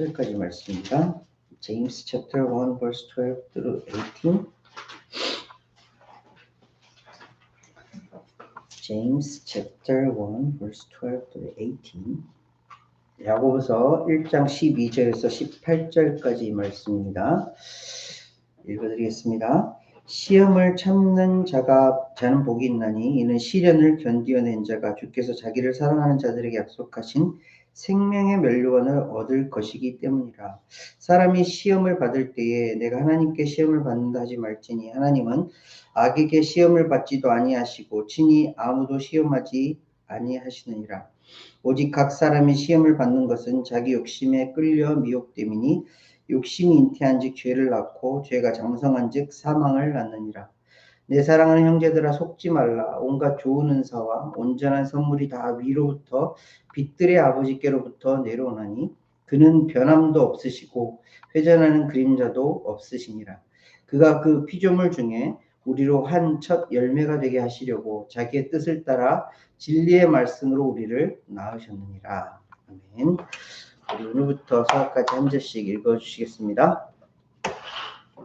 여기까지 말씀입니다. James chapter 1 verse 12 through 18. James chapter 1 verse 12 through 18. 야고보서 1장 12절에서 18절까지 말씀입니다. 읽어드리겠습니다. 시험을 참는 자는 복이 있나니 이는 시련을 견디어낸 자가 주께서 자기를 사랑하는 자들에게 약속하신 생명의 면류관을 얻을 것이기 때문이라. 사람이 시험을 받을 때에 내가 하나님께 시험을 받는다 하지 말지니 하나님은 악에게 시험을 받지도 아니하시고 친히 아무도 시험하지 아니하시느니라. 오직 각 사람이 시험을 받는 것은 자기 욕심에 끌려 미혹됨이니 욕심이 잉태한즉 죄를 낳고 죄가 장성한즉 사망을 낳느니라. 내 사랑하는 형제들아 속지 말라. 온갖 좋은 은사와 온전한 선물이 다 위로부터 빛들의 아버지께로부터 내려오나니 그는 변함도 없으시고 회전하는 그림자도 없으시니라. 그가 그 피조물 중에 우리로 한 첫 열매가 되게 하시려고 자기의 뜻을 따라 진리의 말씀으로 우리를 낳으셨느니라. 아멘. 우리 오늘부터 서까지 한 절씩 읽어주시겠습니다.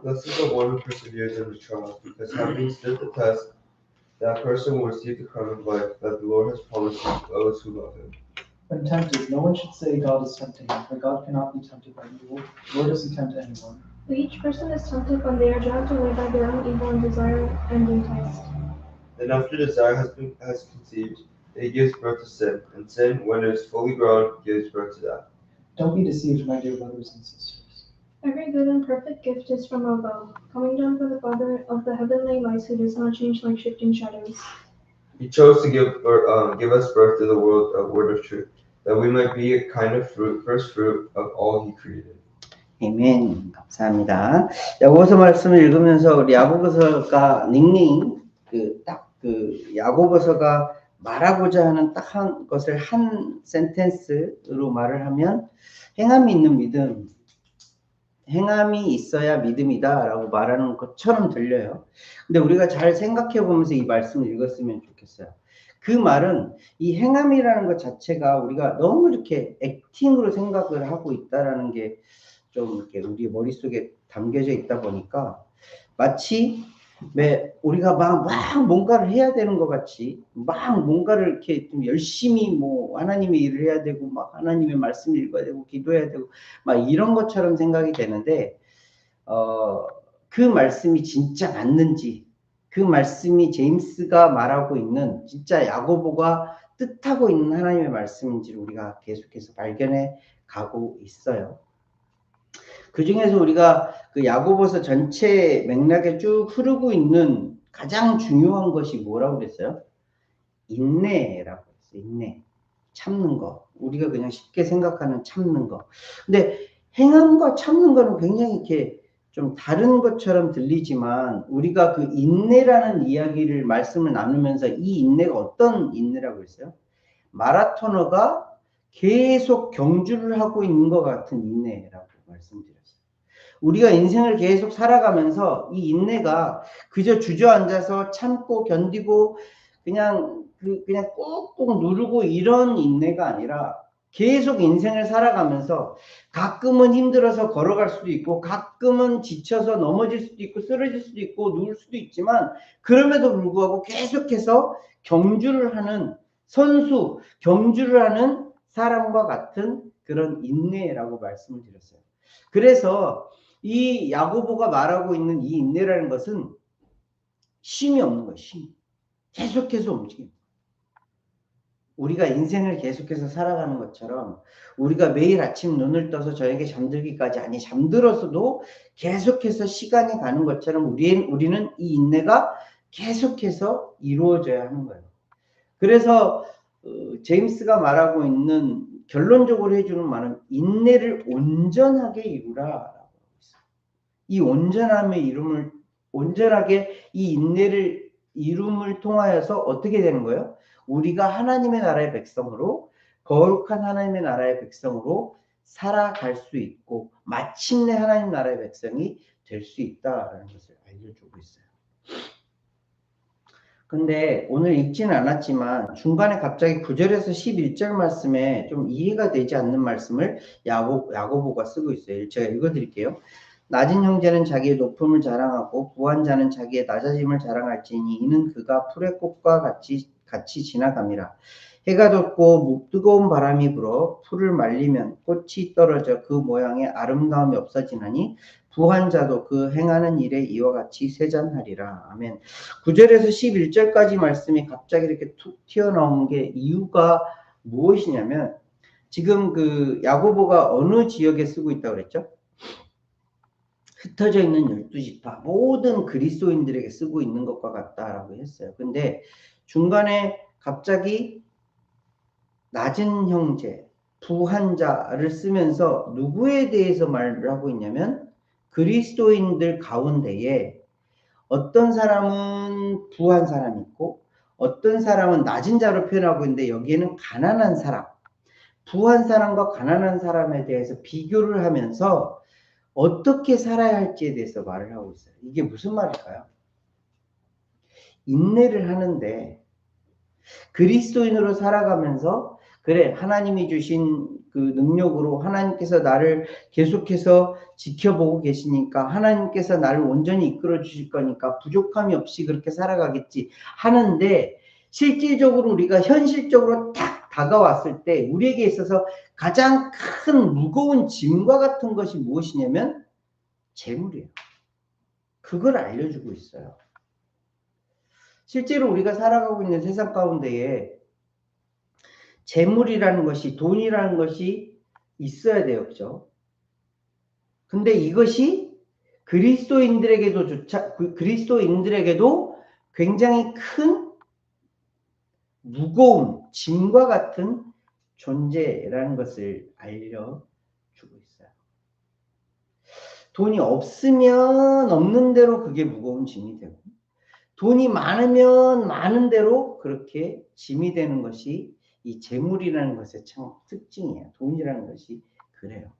Blessed is the one who perseveres in the trials, because having stood the test, that person will receive the crown of life that the Lord has promised to those who love him. When tempted, no one should say God is tempting, for God cannot be tempted by evil, nor does he tempt anyone. But each person is tempted when they are dragged away by their own evil and desire and enticed. Then after desire has conceived, it gives birth to sin, and sin, when it is fully grown, gives birth to death. Don't be deceived, my dear brothers and sisters. Every good and perfect gift is from above, coming down from the Father of the heavenly lights, who does not change like shifting shadows. He chose to give us birth to the word of truth, that we might be a kind of first fruit of all he created. 아멘. 감사합니다. 야고보서 말씀을 읽으면서 우리 야고보서가 닝닝 야고보서가 말하고자 하는 딱 한 것을 한 센텐스로 말을 하면 행함이 있는 믿음, 행함이 있어야 믿음이다라고 말하는 것처럼 들려요. 근데 우리가 잘 생각해 보면서 이 말씀을 읽었으면 좋겠어요. 그 말은 이 행함이라는 것 자체가 우리가 너무 이렇게 액팅으로 생각을 하고 있다라는 게 좀 이렇게 우리 머릿속에 담겨져 있다 보니까 마치 우리가 막 뭔가를 해야 되는 것 같이 막 뭔가를 이렇게 좀 열심히 뭐 하나님의 일을 해야 되고 막 하나님의 말씀을 읽어야 되고 기도해야 되고 막 이런 것처럼 생각이 되는데 그 말씀이 진짜 맞는지 그 말씀이 제임스가 말하고 있는 진짜 야고보가 뜻하고 있는 하나님의 말씀인지를 우리가 계속해서 발견해 가고 있어요. 그 중에서 우리가 그 야고보서 전체 맥락에 쭉 흐르고 있는 가장 중요한 것이 뭐라고 그랬어요? 인내라고 했어요. 인내. 참는 거. 우리가 그냥 쉽게 생각하는 참는 거. 근데 행함과 참는 거는 굉장히 이렇게 좀 다른 것처럼 들리지만 우리가 그 인내라는 이야기를 말씀을 나누면서 이 인내가 어떤 인내라고 했어요? 마라토너가 계속 경주를 하고 있는 것 같은 인내라고 말씀드렸어요. 우리가 인생을 계속 살아가면서 이 인내가 그저 주저앉아서 참고 견디고 그냥 꾹꾹 누르고 이런 인내가 아니라 계속 인생을 살아가면서 가끔은 힘들어서 걸어갈 수도 있고 가끔은 지쳐서 넘어질 수도 있고 쓰러질 수도 있고 누울 수도 있지만 그럼에도 불구하고 계속해서 경주를 하는 선수, 경주를 하는 사람과 같은 그런 인내라고 말씀을 드렸어요. 그래서 이 야고보가 말하고 있는 이 인내라는 것은 쉼이 없는 거예요. 쉼. 계속해서 움직임. 우리가 인생을 계속해서 살아가는 것처럼 우리가 매일 아침 눈을 떠서 저녁에 잠들기까지 아니 잠들어서도 계속해서 시간이 가는 것처럼 우리는 이 인내가 계속해서 이루어져야 하는 거예요. 그래서 제임스가 말하고 있는 결론적으로 해주는 말은 인내를 온전하게 이루라. 이 온전하게 이 인내를 이룸을 통하여서 어떻게 되는 거예요? 우리가 하나님의 나라의 백성으로 거룩한 하나님의 나라의 백성으로 살아갈 수 있고 마침내 하나님 나라의 백성이 될 수 있다라는 것을 알려주고 있어요. 근데 오늘 읽지는 않았지만 중간에 갑자기 9절에서 11절 말씀에 좀 이해가 되지 않는 말씀을 야고보가 쓰고 있어요. 제가 읽어드릴게요. 낮은 형제는 자기의 높음을 자랑하고 부한 자는 자기의 낮아짐을 자랑할지니 이는 그가 풀의 꽃과 같이 지나감이라. 해가 돋고 뜨거운 바람이 불어 풀을 말리면 꽃이 떨어져 그 모양의 아름다움이 없어지나니 부한 자도 그 행하는 일에 이와 같이 쇠잔하리라. 아멘. 9절에서 11절까지 말씀이 갑자기 이렇게 툭 튀어나온 게 이유가 무엇이냐면 지금 그 야고보가 어느 지역에 쓰고 있다고 그랬죠? 흩어져 있는 12지파 모든 그리스도인들에게 쓰고 있는 것과 같다라고 했어요. 근데 중간에 갑자기 낮은 형제, 부한 자를 쓰면서 누구에 대해서 말을 하고 있냐면 그리스도인들 가운데에 어떤 사람은 부한 사람이 있고 어떤 사람은 낮은 자로 표현하고 있는데 여기에는 가난한 사람, 부한 사람과 가난한 사람에 대해서 비교를 하면서 어떻게 살아야 할지에 대해서 말을 하고 있어요. 이게 무슨 말일까요? 인내를 하는데 그리스도인으로 살아가면서 그래 하나님이 주신 그 능력으로 하나님께서 나를 계속해서 지켜보고 계시니까 하나님께서 나를 온전히 이끌어 주실 거니까 부족함이 없이 그렇게 살아가겠지 하는데 실질적으로 우리가 현실적으로 딱 다가왔을 때 우리에게 있어서 가장 큰 무거운 짐과 같은 것이 무엇이냐면 재물이에요. 그걸 알려주고 있어요. 실제로 우리가 살아가고 있는 세상 가운데에 재물이라는 것이 돈이라는 것이 있어야 돼요. 그죠? 근데 이것이 그리스도인들에게도 굉장히 큰 무거운 짐과 같은 존재라는 것을 알려주고 있어요. 돈이 없으면 없는 대로 그게 무거운 짐이 되고 돈이 많으면 많은 대로 그렇게 짐이 되는 것이 이 재물이라는 것의 참 특징이에요. 돈이라는 것이 그래요.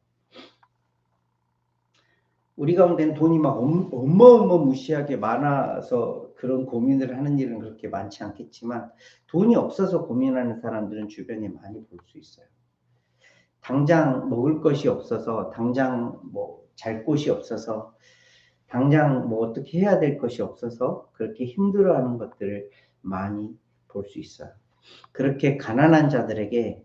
우리 가운데는 돈이 막 어마어마무시하게 많아서 그런 고민을 하는 일은 그렇게 많지 않겠지만 돈이 없어서 고민하는 사람들은 주변에 많이 볼 수 있어요. 당장 먹을 것이 없어서 당장 뭐 잘 곳이 없어서 당장 뭐 어떻게 해야 될 것이 없어서 그렇게 힘들어하는 것들을 많이 볼 수 있어요. 그렇게 가난한 자들에게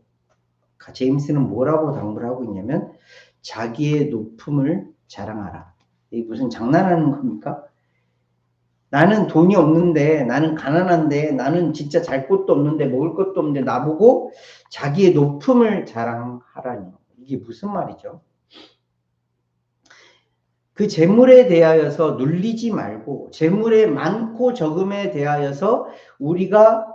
제임스는 뭐라고 당부를 하고 있냐면 자기의 높음을 자랑하라. 이게 무슨 장난하는 겁니까? 나는 돈이 없는데 나는 가난한데 나는 진짜 잘 곳도 없는데 먹을 것도 없는데 나보고 자기의 높음을 자랑하라니. 이게 무슨 말이죠? 그 재물에 대하여서 눌리지 말고 재물의 많고 적음에 대하여서 우리가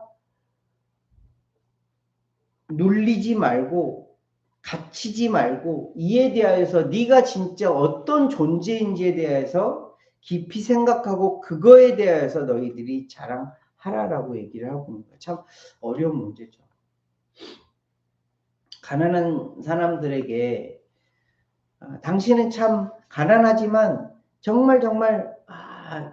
눌리지 말고 갇히지 말고 이에 대하여서 네가 진짜 어떤 존재인지에 대해서 깊이 생각하고 그거에 대하여서 너희들이 자랑하라라고 얘기를 하고 있는 거예요. 참 어려운 문제죠. 가난한 사람들에게 당신은 참 가난하지만 정말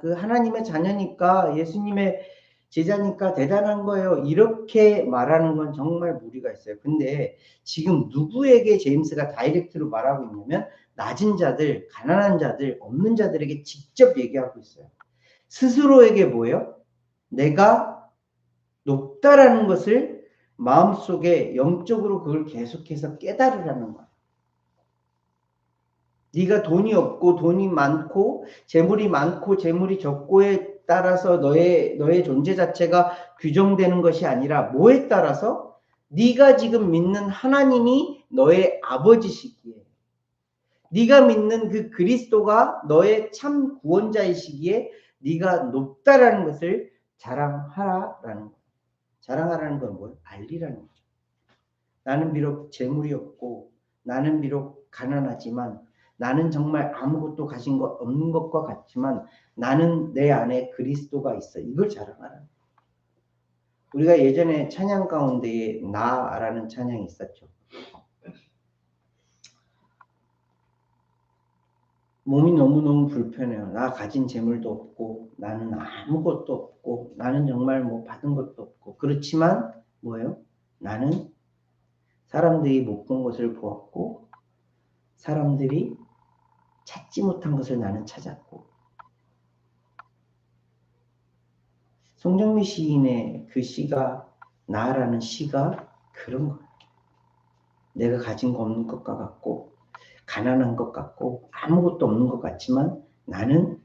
그 하나님의 자녀니까 예수님의 제자니까 대단한 거예요. 이렇게 말하는 건 정말 무리가 있어요. 근데 지금 누구에게 제임스가 다이렉트로 말하고 있냐면 낮은 자들, 가난한 자들, 없는 자들에게 직접 얘기하고 있어요. 스스로에게 뭐예요? 내가 높다라는 것을 마음속에 영적으로 그걸 계속해서 깨달으라는 거예요. 네가 돈이 없고 돈이 많고 재물이 많고 재물이 적고에 따라서 너의 존재 자체가 규정되는 것이 아니라 뭐에 따라서 네가 지금 믿는 하나님이 너의 아버지시기에 네가 믿는 그 그리스도가 너의 참 구원자이시기에 네가 높다라는 것을 자랑하라라는 거예요. 자랑하라는 건 뭐예요? 알리라는 거죠. 나는 비록 재물이 없고 나는 비록 가난하지만 나는 정말 아무것도 가진 것 없는 것과 같지만 나는 내 안에 그리스도가 있어. 이걸 자랑하라. 우리가 예전에 찬양 가운데에 나라는 찬양이 있었죠. 몸이 너무너무 불편해요. 나 가진 재물도 없고 나는 아무것도 없고 나는 정말 뭐 받은 것도 없고 그렇지만 뭐예요? 나는 사람들이 못 본 것을 보았고 사람들이 찾지 못한 것을 나는 찾았고 송정미 시인의 그 시가 나라는 시가 그런 거예요. 내가 가진 거 없는 것과 같고 가난한 것 같고 아무것도 없는 것 같지만 나는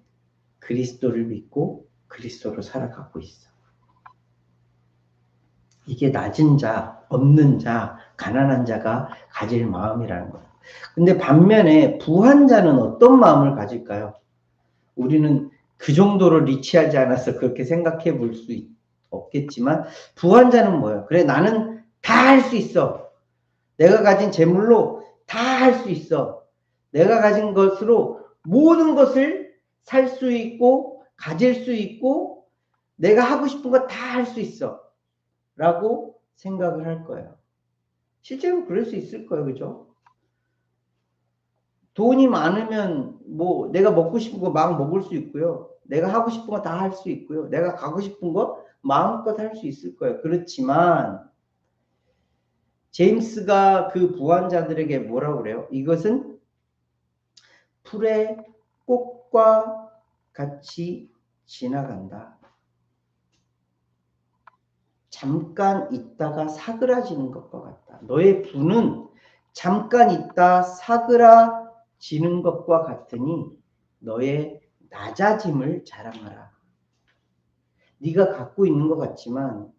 그리스도를 믿고 그리스도로 살아가고 있어. 이게 낮은 자, 없는 자, 가난한 자가 가질 마음이라는 거예요. 근데 반면에 부한 자는 어떤 마음을 가질까요? 우리는 그 정도로 리치하지 않아서 그렇게 생각해 볼 수 없겠지만 부한 자는 뭐예요? 그래 나는 다 할 수 있어. 내가 가진 재물로 다 할 수 있어. 내가 가진 것으로 모든 것을 살 수 있고 가질 수 있고 내가 하고 싶은 거 다 할 수 있어. 라고 생각을 할 거예요. 실제로 그럴 수 있을 거예요. 그죠? 돈이 많으면 뭐 내가 먹고 싶은 거 막 먹을 수 있고요. 내가 하고 싶은 거 다 할 수 있고요. 내가 가고 싶은 거 마음껏 할 수 있을 거예요. 그렇지만 제임스가 그 부한자들에게 뭐라고 그래요? 이것은 풀의 꽃과 같이 지나간다. 잠깐 있다가 사그라지는 것과 같다. 너의 부는 잠깐 있다 사그라지는 것과 같으니 너의 낮아짐을 자랑하라. 네가 갖고 있는 것 같지만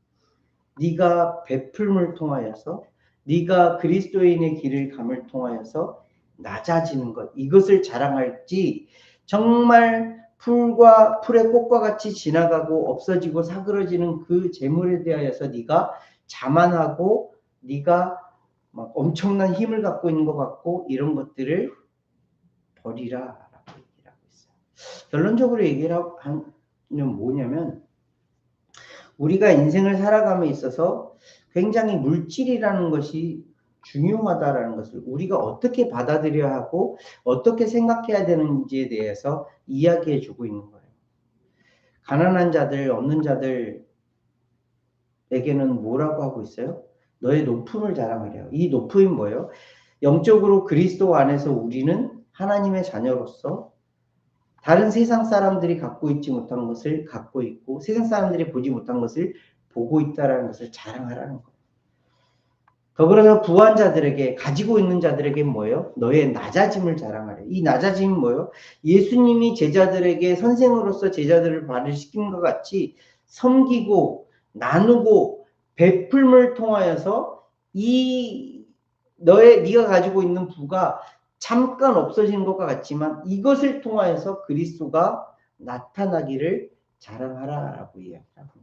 네가 베풀음을 통하여서 네가 그리스도인의 길을 감을 통하여서 낮아지는 것 이것을 자랑할지 정말 풀의 꽃과 같이 지나가고 없어지고 사그러지는 그 재물에 대하여서 네가 자만하고 네가 막 엄청난 힘을 갖고 있는 것 같고 이런 것들을 버리라 라고 얘기를 하고 있어요. 결론적으로 얘기를 하면 뭐냐면 우리가 인생을 살아감에 있어서 굉장히 물질이라는 것이 중요하다라는 것을 우리가 어떻게 받아들여야 하고 어떻게 생각해야 되는지에 대해서 이야기해 주고 있는 거예요. 가난한 자들, 없는 자들에게는 뭐라고 하고 있어요? 너의 높음을 자랑하래요. 이 높음이 뭐예요? 영적으로 그리스도 안에서 우리는 하나님의 자녀로서 다른 세상 사람들이 갖고 있지 못한 것을 갖고 있고 세상 사람들이 보지 못한 것을 보고 있다는 것을 자랑하라는 거예요. 더불어서 부한 자들에게 가지고 있는 자들에게 뭐예요? 너의 낮아짐을 자랑하래. 이 낮아짐이 뭐예요? 예수님이 제자들에게 선생으로서 제자들을 발휘시킨 것 같이 섬기고 나누고 베풀음을 통하여서 네가 가지고 있는 부가 잠깐 없어지는 것과 같지만 이것을 통하여서 그리스도가 나타나기를 자랑하라라고 이야기합니다.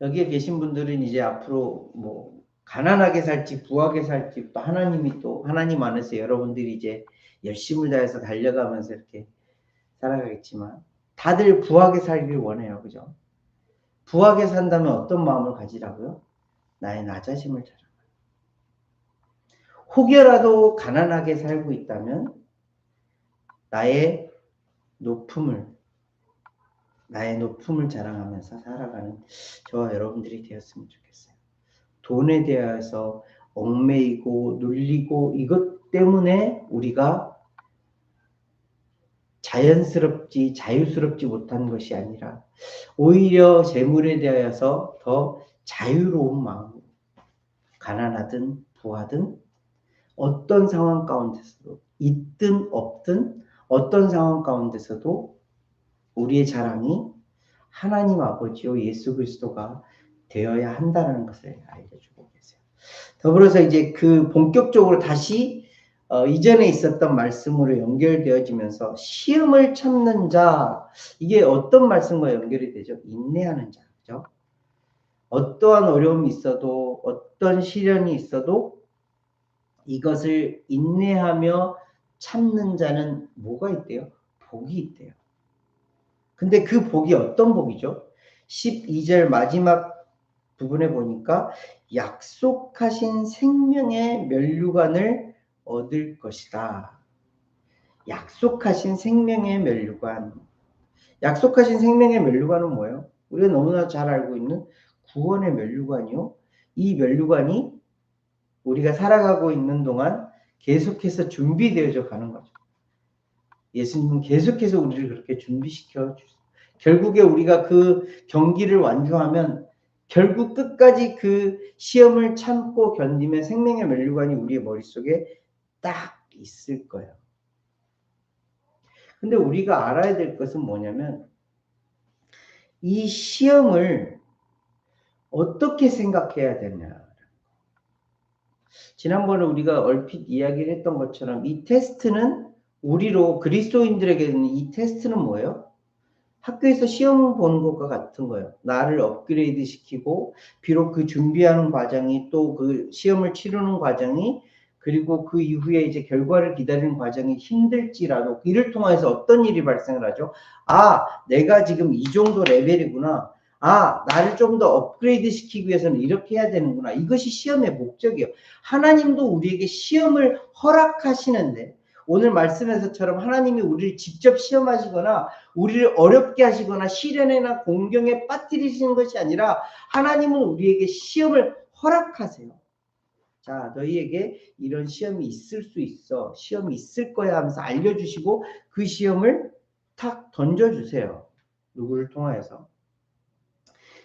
여기에 계신 분들은 이제 앞으로 뭐 가난하게 살지 부하게 살지 또 하나님 안에서 여러분들이 이제 열심을 다해서 달려가면서 이렇게 살아가겠지만 다들 부하게 살길 원해요. 그죠? 부하게 산다면 어떤 마음을 가지라고요? 나의 낮아짐을 자랑하라. 혹여라도 가난하게 살고 있다면 나의 높음을 자랑하면서 살아가는 저와 여러분들이 되었으면 좋겠어요. 돈에 대해서 얽매이고 눌리고 이것 때문에 우리가 자유스럽지 못한 것이 아니라 오히려 재물에 대하여서 더 자유로운 마음으로 가난하든 부하든 어떤 상황 가운데서도 있든 없든 어떤 상황 가운데서도 우리의 자랑이 하나님 아버지요 예수 그리스도가 되어야 한다는 것을 알려주고 계세요. 더불어서 이제 그 본격적으로 다시 이전에 있었던 말씀으로 연결되어지면서 시험을 참는 자 이게 어떤 말씀과 연결이 되죠? 인내하는 자. 그죠? 어떠한 어려움이 있어도 어떤 시련이 있어도 이것을 인내하며 참는 자는 뭐가 있대요? 복이 있대요. 근데 그 복이 어떤 복이죠? 12절 마지막 부분에 보니까 약속하신 생명의 면류관을 얻을 것이다. 약속하신 생명의 면류관. 약속하신 생명의 면류관은 뭐예요? 우리가 너무나 잘 알고 있는 구원의 면류관이요. 이 면류관이 우리가 살아가고 있는 동안 계속해서 준비되어져 가는 거죠. 예수님은 계속해서 우리를 그렇게 준비시켜 주세요. 결국에 우리가 그 경기를 완주하면 결국 끝까지 그 시험을 참고 견디면 생명의 면류관이 우리의 머릿속에 딱 있을 거예요. 근데 우리가 알아야 될 것은 뭐냐면 이 시험을 어떻게 생각해야 되냐. 지난번에 우리가 얼핏 이야기를 했던 것처럼 이 테스트는 우리로 그리스도인들에게는 이 테스트는 뭐예요? 학교에서 시험 보는 것과 같은 거예요. 나를 업그레이드 시키고 비록 그 준비하는 과정이 또 그 시험을 치르는 과정이 그리고 그 이후에 이제 결과를 기다리는 과정이 힘들지라도 이를 통해서 어떤 일이 발생을 하죠? 아, 내가 지금 이 정도 레벨이구나. 아, 나를 좀 더 업그레이드 시키기 위해서는 이렇게 해야 되는구나. 이것이 시험의 목적이에요. 하나님도 우리에게 시험을 허락하시는데 오늘 말씀에서처럼 하나님이 우리를 직접 시험하시거나 우리를 어렵게 하시거나 시련이나 공경에 빠뜨리시는 것이 아니라 하나님은 우리에게 시험을 허락하세요. 자, 너희에게 이런 시험이 있을 수 있어. 시험이 있을 거야 하면서 알려주시고 그 시험을 탁 던져주세요. 누구를 통하여서.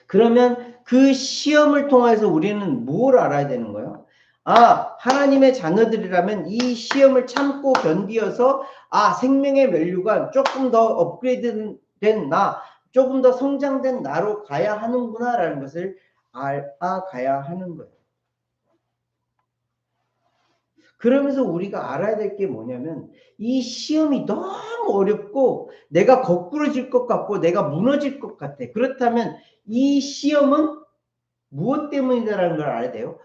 그러면 그 시험을 통해서 우리는 뭘 알아야 되는 거예요? 아, 하나님의 자녀들이라면 이 시험을 참고 견디어서 아, 생명의 면류관 조금 더 업그레이드된 나, 조금 더 성장된 나로 가야 하는구나라는 것을 알아가야 하는 거예요. 그러면서 우리가 알아야 될 게 뭐냐면 이 시험이 너무 어렵고 내가 거꾸로질 것 같고 내가 무너질 것 같아. 그렇다면 이 시험은 무엇 때문이다라는 걸 알아야 돼요.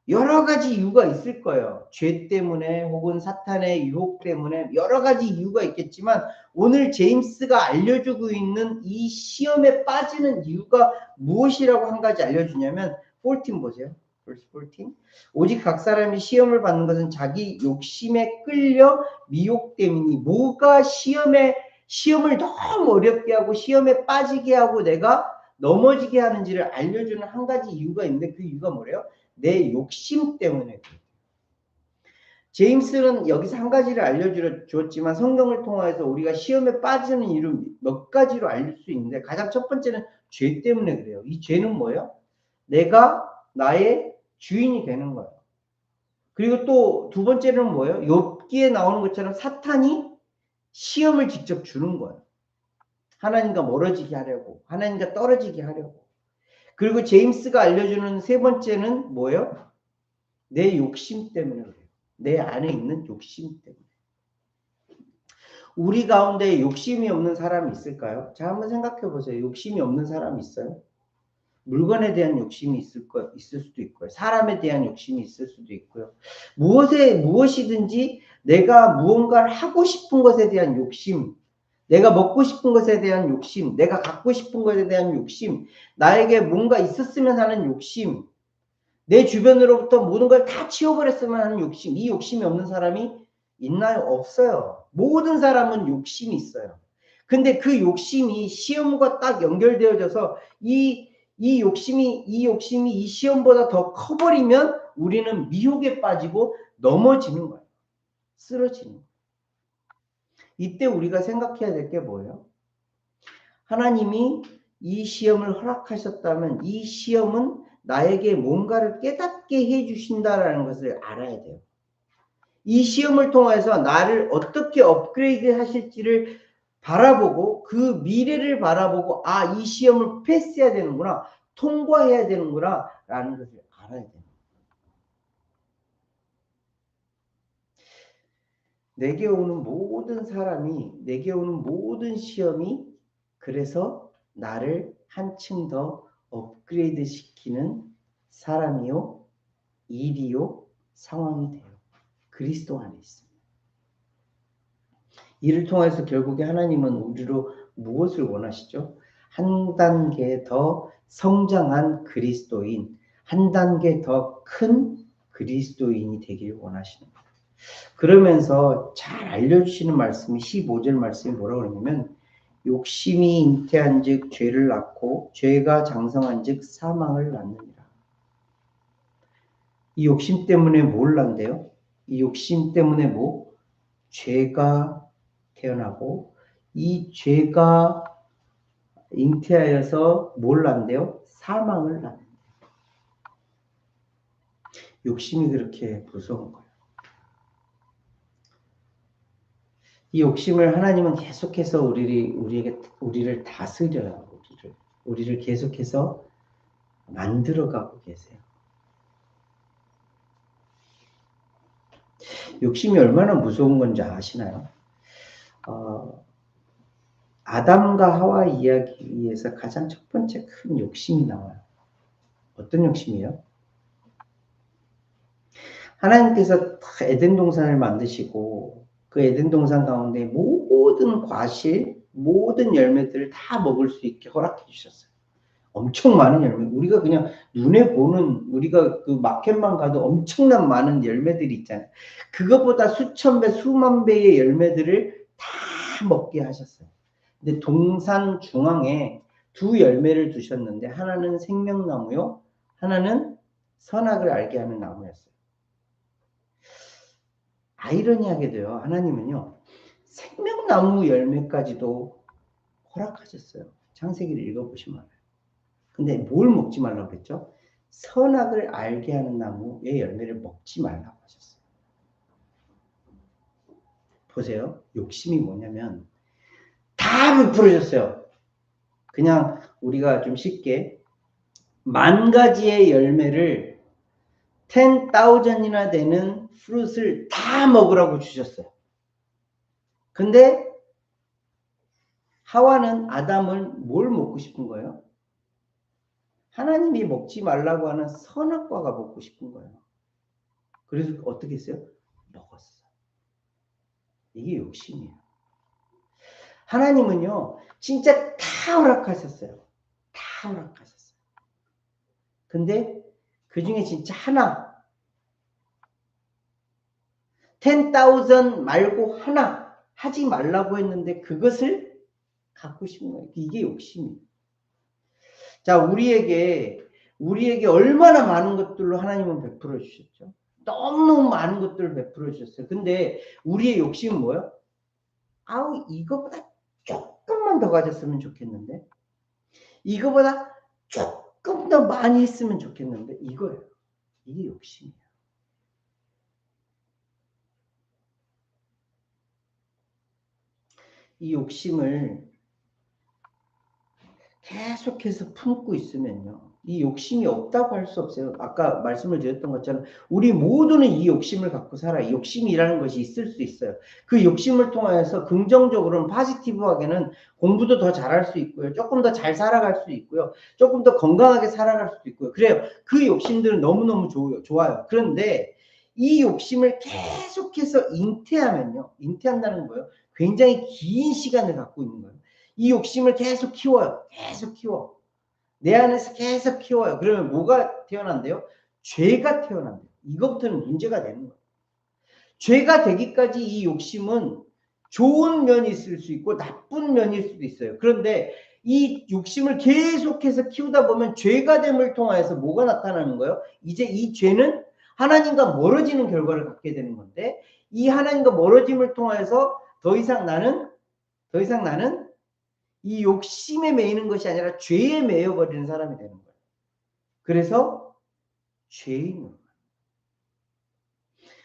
여러 가지 이유가 있을 거예요. 죄 때문에 혹은 사탄의 유혹 때문에 여러 가지 이유가 있겠지만 오늘 제임스가 알려주고 있는 이 시험에 빠지는 이유가 무엇이라고 한 가지 알려주냐면 14 보세요. verse 14. 오직 각 사람이 시험을 받는 것은 자기 욕심에 끌려 미혹 때문이니 뭐가 시험을 너무 어렵게 하고 시험에 빠지게 하고 내가 넘어지게 하는지를 알려주는 한 가지 이유가 있는데 그 이유가 뭐래요? 내 욕심 때문에. 제임스는 여기서 한 가지를 알려주었지만 성경을 통해서 우리가 시험에 빠지는 이유 몇 가지로 알릴 수 있는데 가장 첫 번째는 죄 때문에 그래요. 이 죄는 뭐예요? 내가 나의 주인이 되는 거예요. 그리고 또 두 번째는 뭐예요? 욥기에 나오는 것처럼 사탄이 시험을 직접 주는 거예요. 하나님과 멀어지게 하려고, 하나님과 떨어지게 하려고. 그리고 제임스가 알려주는 세 번째는 뭐예요? 내 욕심 때문에 그래요. 내 안에 있는 욕심 때문에. 우리 가운데 욕심이 없는 사람이 있을까요? 자, 한번 생각해 보세요. 욕심이 없는 사람이 있어요? 물건에 대한 욕심이 있을 수도 있고요. 사람에 대한 욕심이 있을 수도 있고요. 무엇이든지 내가 무언가를 하고 싶은 것에 대한 욕심, 내가 먹고 싶은 것에 대한 욕심, 내가 갖고 싶은 것에 대한 욕심, 나에게 뭔가 있었으면 하는 욕심, 내 주변으로부터 모든 걸 다 치워버렸으면 하는 욕심, 이 욕심이 없는 사람이 있나요? 없어요. 모든 사람은 욕심이 있어요. 근데 그 욕심이 시험과 딱 연결되어져서 이 욕심이 이 시험보다 더 커버리면 우리는 미혹에 빠지고 넘어지는 거예요. 쓰러지는 거예요. 이때 우리가 생각해야 될 게 뭐예요? 하나님이 이 시험을 허락하셨다면 이 시험은 나에게 뭔가를 깨닫게 해주신다라는 것을 알아야 돼요. 이 시험을 통해서 나를 어떻게 업그레이드 하실지를 바라보고 그 미래를 바라보고 아, 이 시험을 패스해야 되는구나, 통과해야 되는구나 라는 것을 알아야 돼요. 내게 오는 모든 사람이, 내게 오는 모든 시험이 그래서 나를 한층 더 업그레이드 시키는 사람이요, 일이요, 상황이 돼요. 그리스도 안에 있습니다. 이를 통해서 결국에 하나님은 우리로 무엇을 원하시죠? 한 단계 더 성장한 그리스도인, 한 단계 더 큰 그리스도인이 되길 원하시는 거예요. 그러면서 잘 알려주시는 말씀이 15절 말씀이 뭐라고 그러냐면 욕심이 잉태한 즉 죄를 낳고 죄가 장성한 즉 사망을 낳느니라. 이 욕심 때문에 뭘 낳는데요? 이 욕심 때문에 죄가 태어나고 이 죄가 잉태하여서 뭘 낳는데요? 사망을 낳는다. 욕심이 그렇게 무서운 거예요. 이 욕심을 하나님은 계속해서 우리를 다스려요. 우리를 계속해서 만들어가고 계세요. 욕심이 얼마나 무서운 건지 아시나요? 아담과 하와 이야기에서 가장 첫 번째 큰 욕심이 나와요. 어떤 욕심이에요? 하나님께서 에덴 동산을 만드시고 그 에덴 동산 가운데 모든 과실, 모든 열매들을 다 먹을 수 있게 허락해 주셨어요. 엄청 많은 열매. 우리가 그냥 눈에 보는, 우리가 그 마켓만 가도 엄청난 많은 열매들이 있잖아요. 그것보다 수천 배, 수만 배의 열매들을 다 먹게 하셨어요. 근데 동산 중앙에 두 열매를 두셨는데 하나는 생명나무요, 하나는 선악을 알게 하는 나무였어요. 아이러니하게도요, 하나님은요, 생명나무 열매까지도 허락하셨어요. 창세기를 읽어보시면 알아요. 근데 뭘 먹지 말라고 그랬죠? 선악을 알게 하는 나무의 열매를 먹지 말라고 하셨어요. 보세요. 욕심이 뭐냐면 다 베풀어줬어요. 그냥 우리가 좀 쉽게 10,000가지의 열매를 10,000이나 되는 프루트를 다 먹으라고 주셨어요. 근데 하와는 아담을 뭘 먹고 싶은 거예요? 하나님이 먹지 말라고 하는 선악과가 먹고 싶은 거예요. 그래서 어떻게 했어요? 먹었어. 이게 욕심이에요. 하나님은요, 진짜 다 허락하셨어요. 다 허락하셨어요. 근데 그 중에 진짜 하나, 10,000 말고 하나 하지 말라고 했는데 그것을 갖고 싶은 거예요. 이게 욕심이에요. 자, 우리에게 얼마나 많은 것들로 하나님은 베풀어 주셨죠. 너무너무 많은 것들을 베풀어 주셨어요. 근데 우리의 욕심은 뭐예요? 아우, 이거보다 조금만 더 가졌으면 좋겠는데, 이거보다 조금 더 많이 했으면 좋겠는데, 이거예요. 이게 욕심이에요. 이 욕심을 계속해서 품고 있으면요, 이 욕심이 없다고 할 수 없어요. 아까 말씀을 드렸던 것처럼 우리 모두는 이 욕심을 갖고 살아요. 욕심이라는 것이 있을 수 있어요. 그 욕심을 통해서 긍정적으로는, 포지티브하게는 공부도 더 잘할 수 있고요, 조금 더 잘 살아갈 수 있고요, 조금 더 건강하게 살아갈 수도 있고요. 그래요. 그 욕심들은 너무너무 좋아요. 그런데 이 욕심을 계속해서 잉태하면요, 잉태한다는 거예요, 굉장히 긴 시간을 갖고 있는 거예요. 이 욕심을 계속 키워요. 계속 키워. 내 안에서 계속 키워요. 그러면 뭐가 태어난대요? 죄가 태어난대요. 이것부터는 문제가 되는 거예요. 죄가 되기까지 이 욕심은 좋은 면이 있을 수 있고 나쁜 면일 수도 있어요. 그런데 이 욕심을 계속해서 키우다 보면 죄가 됨을 통해서 뭐가 나타나는 거예요? 이제 이 죄는 하나님과 멀어지는 결과를 갖게 되는 건데, 이 하나님과 멀어짐을 통해서 더 이상 나는 이 욕심에 매이는 것이 아니라 죄에 매여버리는 사람이 되는 거예요. 그래서 죄인으로.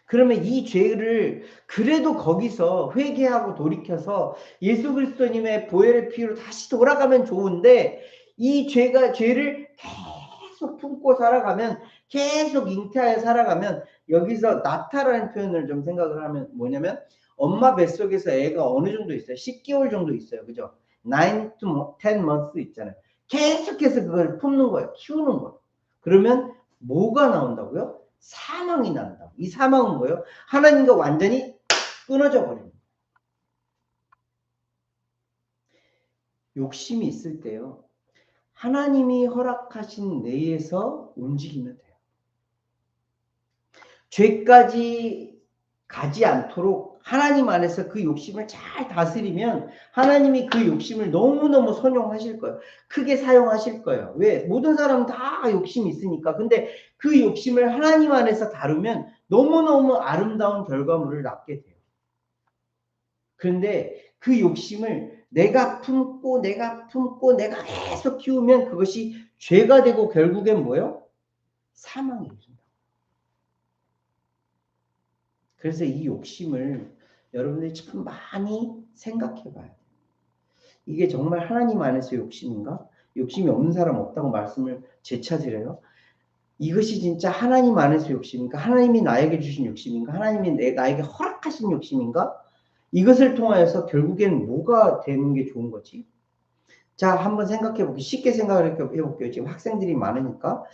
그러면 이 죄를 그래도 거기서 회개하고 돌이켜서 예수 그리스도님의 보혈의 피로 다시 돌아가면 좋은데, 이 죄를 계속 품고 살아가면, 계속 잉태하여 살아가면, 여기서 나타라는 표현을 좀 생각을 하면 뭐냐면, 엄마 뱃속에서 애가 어느 정도 있어요? 10개월 정도 있어요. 그죠? 9 to 10 months 있잖아요. 계속해서 그걸 품는 거예요. 키우는 거예요. 그러면 뭐가 나온다고요? 사망이 난다. 이 사망은 뭐예요? 하나님과 완전히 끊어져 버립니다. 욕심이 있을 때요, 하나님이 허락하신 내에서 움직이면 돼요. 죄까지 가지 않도록 하나님 안에서 그 욕심을 잘 다스리면 하나님이 그 욕심을 너무너무 선용하실 거예요. 크게 사용하실 거예요. 왜? 모든 사람은 다 욕심이 있으니까. 근데 그 욕심을 하나님 안에서 다루면 너무너무 아름다운 결과물을 낳게 돼요. 그런데 그 욕심을 내가 품고 내가 계속 키우면 그것이 죄가 되고 결국엔 뭐예요? 사망에 이른다. 그래서 이 욕심을 여러분들이 참 많이 생각해 봐야 돼요. 이게 정말 하나님 안에서 욕심인가? 욕심이 없는 사람 없다고 말씀을 재차 드려요. 이것이 진짜 하나님 안에서 욕심인가? 하나님이 나에게 주신 욕심인가? 하나님이 나에게 허락하신 욕심인가? 이것을 통하여서 결국엔 뭐가 되는 게 좋은 거지? 자, 한번 생각해 볼게요. 쉽게 생각을 해볼게요. 지금 학생들이 많으니까.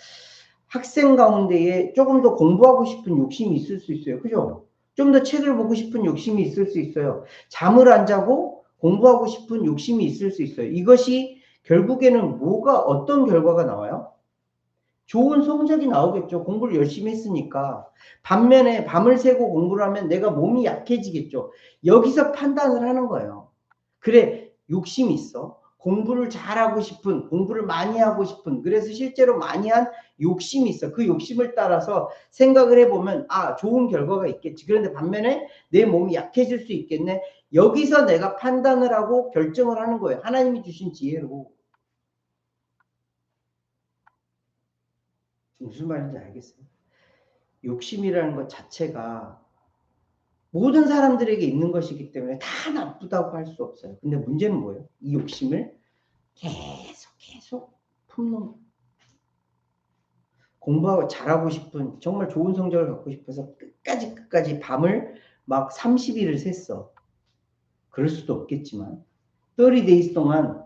학생 가운데에 조금 더 공부하고 싶은 욕심이 있을 수 있어요. 그죠? 좀 더 책을 보고 싶은 욕심이 있을 수 있어요. 잠을 안 자고 공부하고 싶은 욕심이 있을 수 있어요. 이것이 결국에는 어떤 결과가 나와요? 좋은 성적이 나오겠죠. 공부를 열심히 했으니까. 반면에 밤을 새고 공부를 하면 내가 몸이 약해지겠죠. 여기서 판단을 하는 거예요. 그래, 욕심이 있어. 공부를 잘하고 싶은, 공부를 많이 하고 싶은, 그래서 실제로 많이 한 욕심이 있어. 그 욕심을 따라서 생각을 해보면 좋은 결과가 있겠지. 그런데 반면에 내 몸이 약해질 수 있겠네. 여기서 내가 판단을 하고 결정을 하는 거예요. 하나님이 주신 지혜로. 무슨 말인지 알겠어요? 욕심이라는 것 자체가 모든 사람들에게 있는 것이기 때문에 다 나쁘다고 할 수 없어요. 근데 문제는 뭐예요? 이 욕심을 계속 품는 거예요. 공부하고 잘하고 싶은, 정말 좋은 성적을 갖고 싶어서 끝까지 밤을 막 30일을 샜어. 그럴 수도 없겠지만 30 days 동안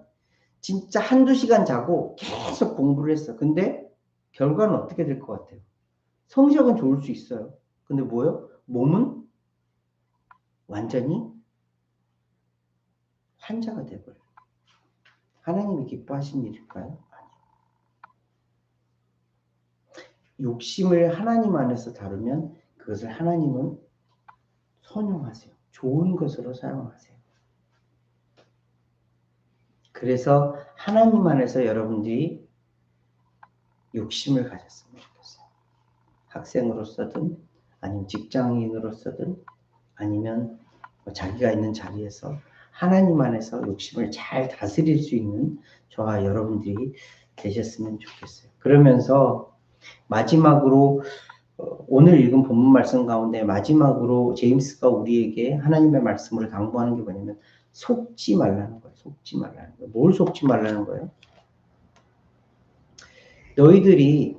진짜 한두 시간 자고 계속 공부를 했어. 근데 결과는 어떻게 될 것 같아요? 성적은 좋을 수 있어요. 근데 뭐예요? 몸은 완전히 환자가 돼버려요. 하나님이 기뻐하신 일일까요? 아니요. 욕심을 하나님 안에서 다루면 그것을 하나님은 선용하세요. 좋은 것으로 사용하세요. 그래서 하나님 안에서 여러분들이 욕심을 가졌으면 좋겠어요. 학생으로서든 아니면 직장인으로서든 아니면 자기가 있는 자리에서 하나님 안에서 욕심을 잘 다스릴 수 있는 저와 여러분들이 되셨으면 좋겠어요. 그러면서 마지막으로 오늘 읽은 본문 말씀 가운데 마지막으로 제임스가 우리에게 하나님의 말씀으로 당부하는 게 뭐냐면 속지 말라는 거예요. 속지 말라는 거예요. 뭘 속지 말라는 거예요? 너희들이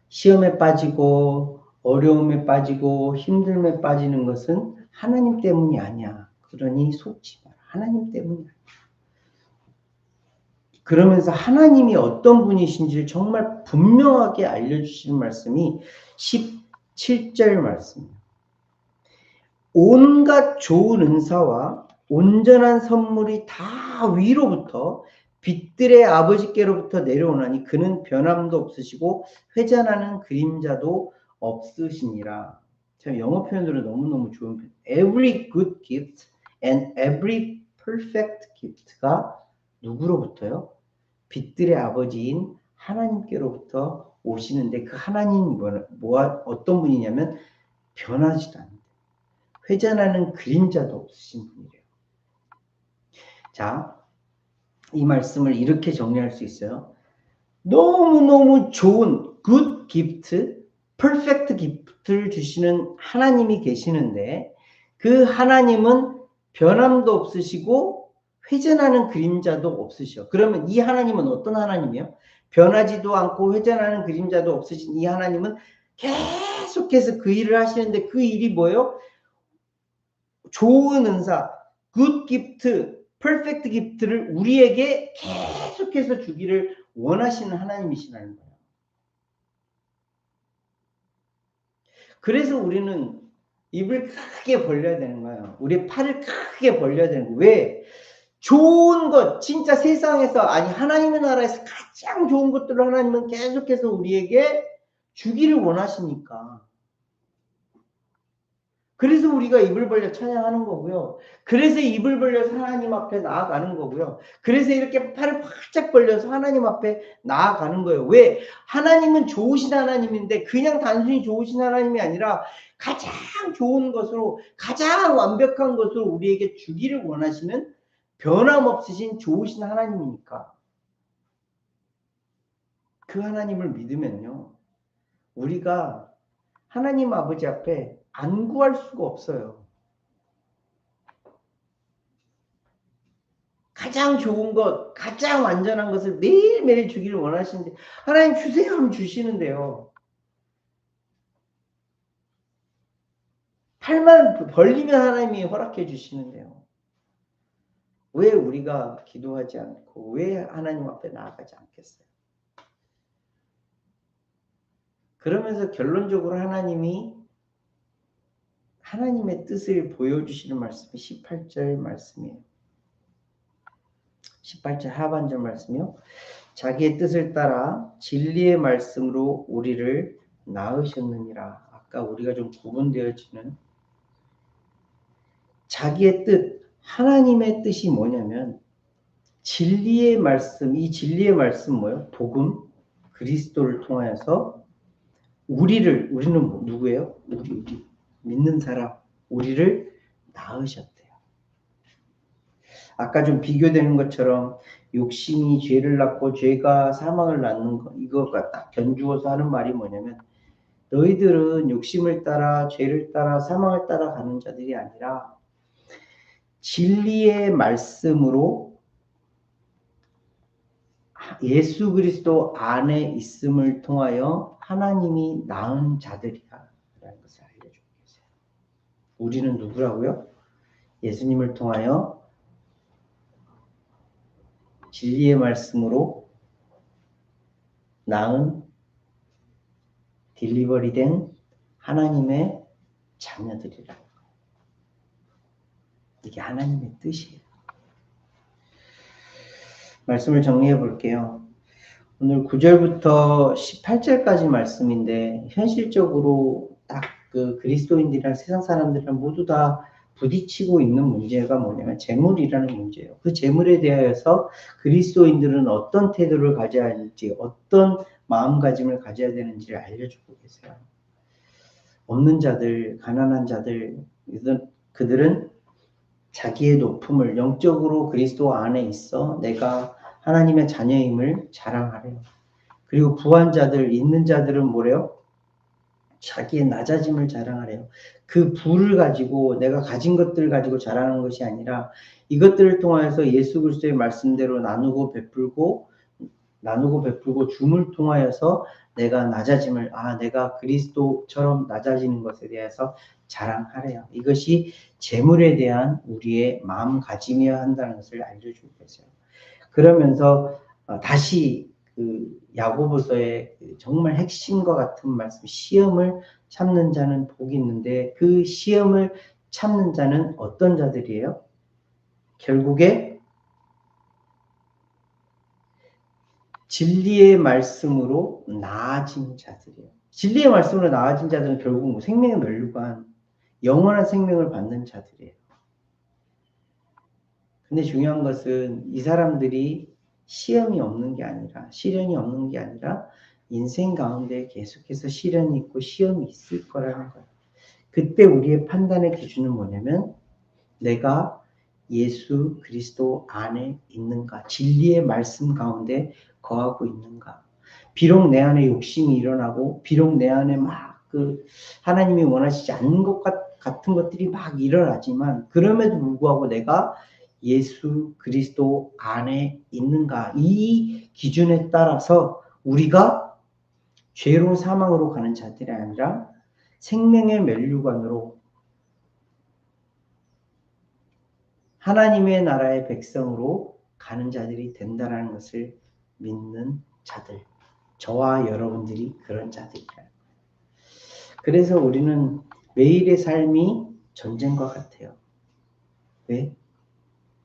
시험에 빠지고 어려움에 빠지고 힘듦에 빠지는 것은 하나님 때문이 아니야. 그러니 속지 마라. 하나님 때문이 아니야. 그러면서 하나님이 어떤 분이신지를 정말 분명하게 알려주시는 말씀이 17절 말씀이에요. 온갖 좋은 은사와 온전한 선물이 다 위로부터 빛들의 아버지께로부터 내려오나니 그는 변함도 없으시고 회전하는 그림자도 없으시니라. 참 영어 표현으로 너무너무 좋은 표현. Every good gift and every perfect gift가 누구로부터요? 빛들의 아버지인 하나님께로부터 오시는데 그 하나님이 어떤 분이냐면 변하지도 않는다. 회전하는 그림자도 없으신 분이래요. 자, 이 말씀을 이렇게 정리할 수 있어요. 너무너무 좋은 good gift, perfect gift를 주시는 하나님이 계시는데 그 하나님은 변함도 없으시고 회전하는 그림자도 없으셔. 그러면 이 하나님은 어떤 하나님이에요? 변하지도 않고 회전하는 그림자도 없으신 이 하나님은 계속해서 그 일을 하시는데 그 일이 뭐예요? 좋은 은사, good gift, perfect gift를 우리에게 계속해서 주기를 원하시는 하나님이시라는 거예요. 그래서 우리는 입을 크게 벌려야 되는 거예요. 우리 팔을 크게 벌려야 되는 거예요. 왜? 좋은 것, 진짜 세상에서, 아니 하나님의 나라에서 가장 좋은 것들을 하나님은 계속해서 우리에게 주기를 원하시니까. 그래서 우리가 입을 벌려 찬양하는 거고요. 그래서 입을 벌려서 하나님 앞에 나아가는 거고요. 그래서 이렇게 팔을 활짝 벌려서 하나님 앞에 나아가는 거예요. 왜? 하나님은 좋으신 하나님인데 그냥 단순히 좋으신 하나님이 아니라 가장 좋은 것으로, 가장 완벽한 것으로 우리에게 주기를 원하시는 변함없으신 좋으신 하나님이니까. 그 하나님을 믿으면요, 우리가 하나님 아버지 앞에 안 구할 수가 없어요. 가장 좋은 것, 가장 완전한 것을 매일매일 주기를 원하시는데 하나님 주세요 하면 주시는데요. 팔만 벌리면 하나님이 허락해 주시는데요. 왜 우리가 기도하지 않고 왜 하나님 앞에 나아가지 않겠어요? 그러면서 결론적으로 하나님이 하나님의 뜻을 보여주시는 말씀이 18절 말씀이에요. 18절 하반절 말씀이요. 자기의 뜻을 따라 진리의 말씀으로 우리를 낳으셨느니라. 아까 우리가 좀 구분되어지는 자기의 뜻, 하나님의 뜻이 뭐냐면 진리의 말씀, 이 진리의 말씀 뭐예요? 복음, 그리스도를 통하여서 우리는 누구예요? 우리 믿는 사람, 우리를 낳으셨대요. 아까 좀 비교되는 것처럼 욕심이 죄를 낳고 죄가 사망을 낳는 거, 이거가 딱 견주어서 하는 말이 뭐냐면 너희들은 욕심을 따라 죄를 따라 사망을 따라 가는 자들이 아니라 진리의 말씀으로 예수 그리스도 안에 있음을 통하여 하나님이 낳은 자들이야 라는 것을 알려주고 계세요. 우리는 누구라고요? 예수님을 통하여 진리의 말씀으로 낳은 딜리버리 된 하나님의 자녀들이라. 이게 하나님의 뜻이에요. 말씀을 정리해 볼게요. 오늘 9절부터 18절까지 말씀인데 현실적으로 딱 그 그리스도인들이랑 세상 사람들이랑 모두 다 부딪히고 있는 문제가 뭐냐면 재물이라는 문제예요. 그 재물에 대하여서 그리스도인들은 어떤 태도를 가져야 할지, 어떤 마음가짐을 가져야 되는지를 알려주고 계세요. 없는 자들, 가난한 자들, 그들은 자기의 높음을 영적으로 그리스도 안에 있어 내가 하나님의 자녀임을 자랑하래요. 그리고 부한 자들, 있는 자들은 뭐래요? 자기의 낮아짐을 자랑하래요. 그 부를 가지고 내가 가진 것들을 가지고 자랑하는 것이 아니라 이것들을 통하여서 예수 그리스도의 말씀대로 나누고 베풀고 줌을 통하여서 내가 낮아짐을, 내가 그리스도처럼 낮아지는 것에 대해서 자랑하래요. 이것이 재물에 대한 우리의 마음가짐이어야 한다는 것을 알려주고 계세요. 그러면서 다시 그 야고보서의 정말 핵심과 같은 말씀, 시험을 참는 자는 복이 있는데 그 시험을 참는 자는 어떤 자들이에요? 결국에 진리의 말씀으로 나아진 자들이에요. 진리의 말씀으로 나아진 자들은 결국 생명의 멸류관, 영원한 생명을 받는 자들이에요. 근데 중요한 것은 이 사람들이 시험이 없는 게 아니라, 시련이 없는 게 아니라 인생 가운데 계속해서 시련이 있고 시험이 있을 거라는 거예요. 그때 우리의 판단의 기준은 뭐냐면 내가 예수 그리스도 안에 있는가, 진리의 말씀 가운데 거하고 있는가. 비록 내 안에 욕심이 일어나고 비록 내 안에 막 하나님이 원하시지 않는 것 같은 것들이 막 일어나지만 그럼에도 불구하고 내가 예수 그리스도 안에 있는가, 이 기준에 따라서 우리가 죄로 사망으로 가는 자들이 아니라 생명의 멸류관으로 하나님의 나라의 백성으로 가는 자들이 된다는 것을 믿는 자들, 저와 여러분들이 그런 자들이에요. 그래서 우리는 매일의 삶이 전쟁과 같아요. 왜?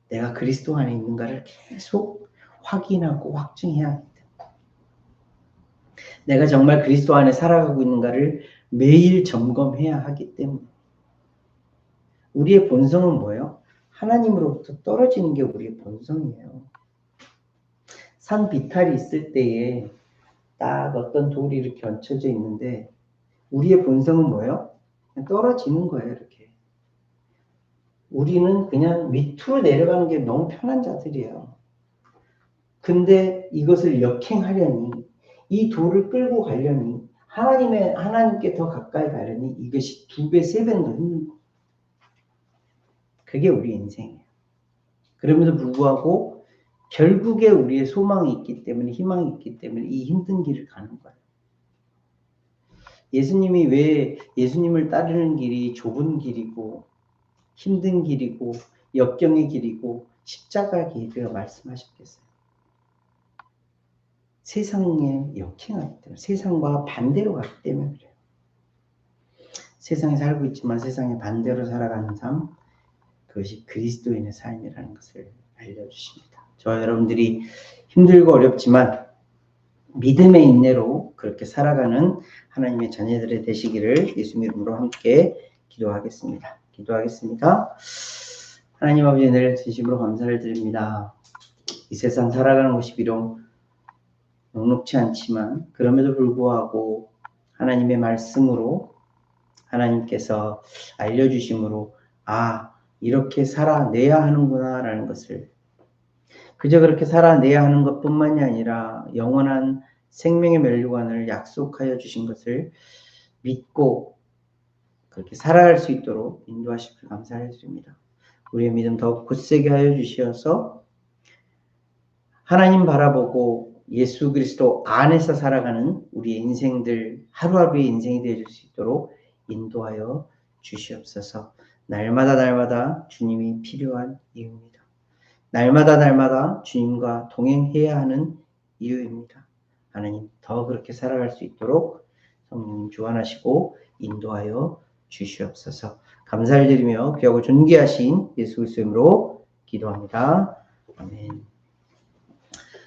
내가 그리스도 안에 있는가를 계속 확인하고 확증해야 하기 때문에. 내가 정말 그리스도 안에 살아가고 있는가를 매일 점검해야 하기 때문에. 우리의 본성은 뭐예요? 하나님으로부터 떨어지는 게 우리의 본성이에요. 산 비탈이 있을 때에 딱 어떤 돌이 이렇게 얹혀져 있는데 우리의 본성은 뭐예요? 그냥 떨어지는 거예요, 이렇게. 우리는 그냥 밑으로 내려가는 게 너무 편한 자들이에요. 근데 이것을 역행하려니, 이 돌을 끌고 가려니, 하나님께 더 가까이 가려니 이것이 2배, 3배는 더 힘든 거예요. 그게 우리 인생이에요. 그럼에도 불구하고 결국에 우리의 소망이 있기 때문에, 희망이 있기 때문에 이 힘든 길을 가는 거예요. 예수님이 왜 예수님을 따르는 길이 좁은 길이고 힘든 길이고 역경의 길이고 십자가의 길이라고 말씀하셨겠어요? 세상에 역행하기 때문에, 세상과 반대로 가기 때문에 그래요. 세상에 살고 있지만 세상에 반대로 살아가는 삶, 그것이 그리스도인의 삶이라는 것을 알려주십니다. 저와 여러분들이 힘들고 어렵지만 믿음의 인내로 그렇게 살아가는 하나님의 자녀들이 되시기를 예수님 이름으로 함께 기도하겠습니다. 하나님 아버지, 늘 진심으로 감사를 드립니다. 이 세상 살아가는 것이 비록 녹록지 않지만 그럼에도 불구하고 하나님의 말씀으로 하나님께서 알려주심으로 이렇게 살아내야 하는구나 라는 것을, 그저 그렇게 살아내야 하는 것뿐만이 아니라 영원한 생명의 면류관을 약속하여 주신 것을 믿고 그렇게 살아갈 수 있도록 인도하시길 감사를 드립니다. 우리의 믿음 더욱 굳세게 하여 주시어서 하나님 바라보고 예수 그리스도 안에서 살아가는 우리의 인생들, 하루하루의 인생이 되어줄 수 있도록 인도하여 주시옵소서. 날마다 주님이 필요한 이유입니다. 날마다 주님과 동행해야 하는 이유입니다. 하나님, 더 그렇게 살아갈 수 있도록 성령님 주관하시고 인도하여 주시옵소서. 감사를 드리며 귀하고 존귀하신 예수 그리스도의 이름으로 기도합니다. 아멘.